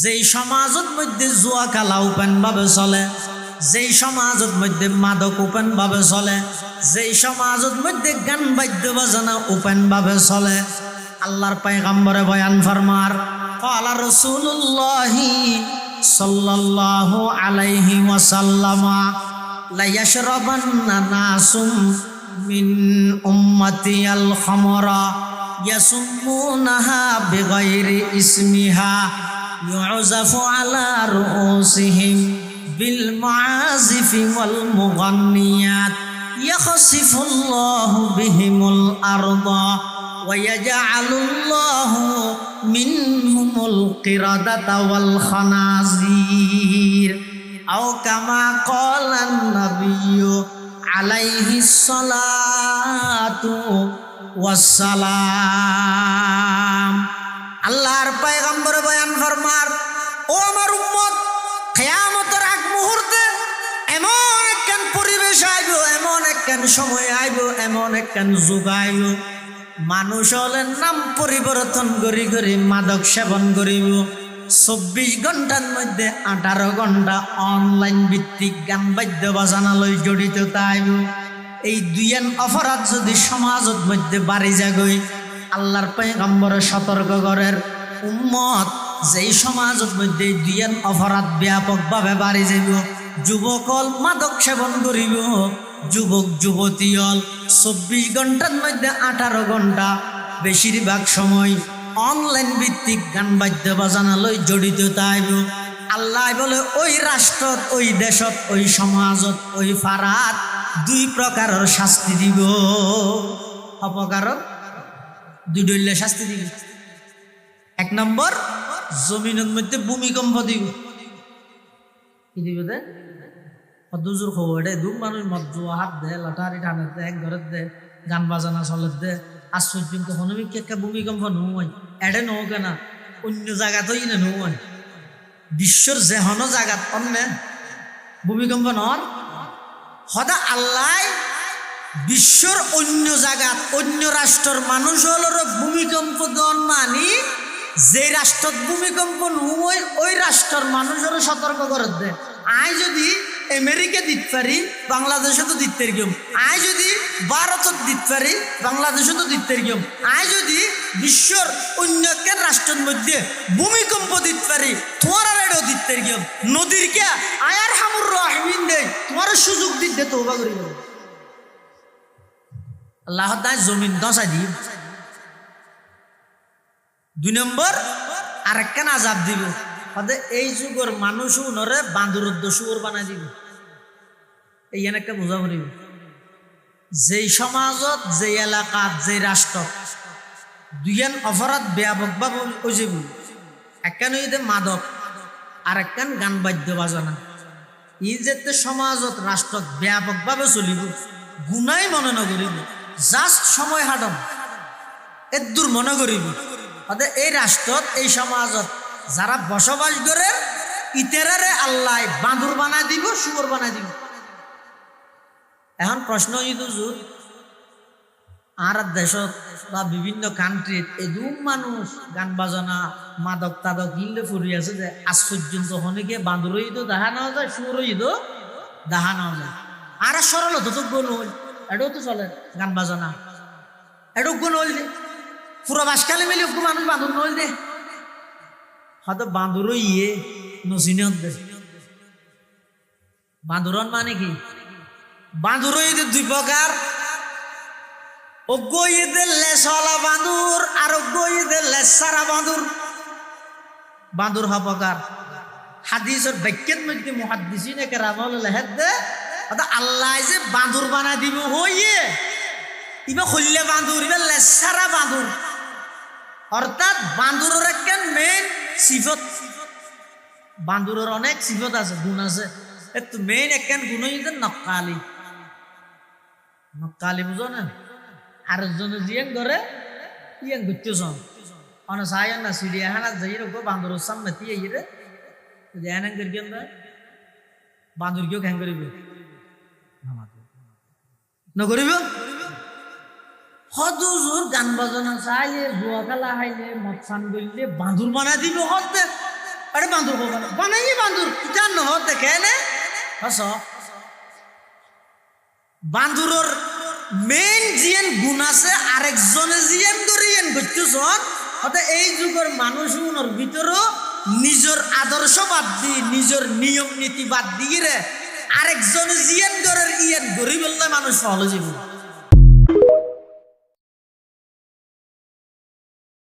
যেই সমাজত মধ্যে জুয়া খেলা ওপেন ভাবে চলে, যেই সমাজত মধ্যে মাদক ওপেন ভাবে চলে, যেই সমাজত মধ্যে গান বাদ্য বাজনা ওপেন ভাবে চলে, আল্লাহর পয়গম্বরে বয়ান ফরমার ক্বালা রাসূলুল্লাহি সাল্লাল্লাহু আলাইহি ওয়াসাল্লাম লা ইয়াশরাবান্না নাসুম মিন উম্মতি আল খামরা ইয়াসুম্মুনাহা বিগাইরি ইসমিহা ইউযাফু আলা রুউসিহিম বিল মাআজিফি ওয়াল মুগান্নিয়াত ইয়াখসিফুল্লাহু বিহিমুল আরদা ওয়া ইয়াজআলুল্লাহু মিনহুমুল কিরাদাতা ওয়াল খানাজির আও কামা ক্বালান নাবিয়্যু আলাইহিস সালাতু ওয়াসসালাম। আল্লাহর পয়গম্বর বয়ান ফরমার, ও আমার উম্মত, কিয়ামতের আগ মুহূর্তে এমন একখান পরিবেশ আইব, এমন একখান সময় আইব, এমন একখান যুগ আইব, মানুষ হলেন নাম পরিবর্তন করি করি মাদক সেবন করিব। 24 ঘন্টার মধ্যে 18 ঘন্টা অনলাইন ভিত্তিক গান বাদ্য বাজানা লই জড়িত তাইব। এই দুইয়ান অপরাধ যদি সমাজত মধ্যে বাড়ি যাগই, আল্লাহর পয়গম্বর সতর্ক করেন উম্মত, যেই সমাজত মধ্যে দুইয়ান অপরাধ ব্যাপকভাবে বাড়ি যাব, যুবকল মাদক সেবন করিব, যুবক যুবতী হল 24 ঘন্টার মধ্যে 18 ঘন্টা বেশিরভাগ সময় অনলাইন ভিত্তিক গান বাদ্য বাজানা লই জড়িত তাইব। আল্লাহ বলে ওই রাষ্ট্রত, ওই দেশত, ওই সমাজত, ওই ফারাত 2 প্রকারের শাস্তি দিব। অপকারত 2 দলীয় শাস্তি দিব। 1 নম্বর, জমিনের মধ্যে ভূমিকম্প দিব। কি দিব দে? দুজোর খবর দে, দু মানুষ মদ হাত দে, লটারি টানে দে, এক ঘরে দে, গান বাজানা চলে দে, আজ পর্যন্ত হনমিক একটা ভূমিকম্প নয়, এডে নৌ কেনা অন্য জায়গাতেই না নয়, বিশ্বর যে হন জায়গাত অন্য ভূমিকম্প নর সদা আল্লাহ বিশ্বর অন্য জায়গাত অন্য রাষ্ট্রের মানুষ হল ভূমিকম্প দন মানি যে রাষ্ট্রত ভূমিকম্প নয় ওই রাষ্ট্রের মানুষেরও সতর্ক করে দে। আয় যদি আমেরিকা দিতে পারি, বাংলাদেশে তো দিতে গিয়ম। আয় যদি ভারতত দিতে পারি, বাংলাদেশে তো দিতে গিয়ম। আয় যদি বিশ্বর অন্য একটা রাষ্ট্রের মধ্যে ভূমিকম্প দিতে পারি, তোমার আর এটাও দিতে গিয়ম। নদীর কে আয়ার হামুর রাহিমিন দেয়, তোমার সুযোগ দিতে তওবা করিব। আল্লাহ তাআলা জমিন দশা দিব। 2 নম্বর, আরেকখান আযাব দিব। এই যুগের মানুষ নরে বান্দুরের দোষুর বানাই দিব। এই একটা বোঝা করিব, যেই সমাজত, যে এলাকাত, যে রাষ্ট্র দুইয়ান অপরাধ ব্যাপকভাবে ওই যাব। একখান হইতে মাদক, আর একখান গান বাদ্য বাজনা। ই যেতে সমাজত, রাষ্ট্রত ব্যাপকভাবে চলিব, গুনাই মনে নকরিব, জাস্ট সময় হাঁটন এদূর মনে করিব। এই রাষ্ট্রত, এই সমাজত যারা বসবাস করে ইতেরারে আল্লাহ বাঁদুর বানাই দিব, শুয়োর বানাই দিব। এখন প্রশ্ন ইদুজুর আর দেশত বা বিভিন্ন কান্ট্রিত এদুম মানুষ গান বাজনা মাদক তাদক হিলে ফুরি আছে যে আশ্চর্য হনেকে বাঁদুর ইদো দেখা নেওয়া যায়, শুয়োর ইদো দেখা নেওয়া যায়। আর সরল হতো তো গোল হল, এটাও তো চলে গান বাজনা, এটাও গোল হল দে পুরো বাসকালে মিলে মানুষ বাঁদুর নল দে। হয়তো বাঁদুর ইয়ে নসিনত দে। বাঁদুরন মানে কি? বাঁদুর ঈদের 2 প্রকার, অজ্ঞ ঈদের লেসওয়ালা বাঁদুর আর অজ্ঞ ঈদের লেসারা বাঁদুর। বাঁদুর হ প্রকার। হাদিসের বাক্যের মধ্যে মুহাদ্দিসিনে কেরামল লেখে দে আল্লাহ যে বাঁদুর বানাই দিব হইয়ে ইবা খুললে বাঁদুর, ইবা লেসারা বাঁদুর। অর্থাৎ বাঁদুরের একটা মেইন সিফত, বাঁদুরের অনেক সিফত আছে, গুণ আছে। একটু মেইন একখান গুণ হইতে নক্কালি। নক্কালি বুঝো না? আর জনে জিয়ান ধরে ইয়ান ঘুরতেছ অনেক সায়ন না চিড়িয়াখানা যাই রকম বাঁদুরের সামনে দিয়ে রে ধ্যান করি আমরা বাঁদুর কেউ খ্যাং করিব নকরিব। হদুজুর গান বাজনা চাইলে, জুয়া খেলা হাইলে, মদ ফান করলে বাঁদুর বানা দিব। হতে আরে বান্দর বানাই বান্দর ইটা নহ দেখে নে হস বান্দুরর মেইন জিয়েন গুণ আছে আরেকজনে জিয়েন করিয়েন করতেছ হতে এই যুগের মানুষগুলোর ভিতরও নিজের আদর্শ বাদ দি নিজের নিয়ম নীতি বাদ দিয়ে রে আরেকজনে জিয়েন করার ইয়েন গরিব মানুষ সহজ জীবন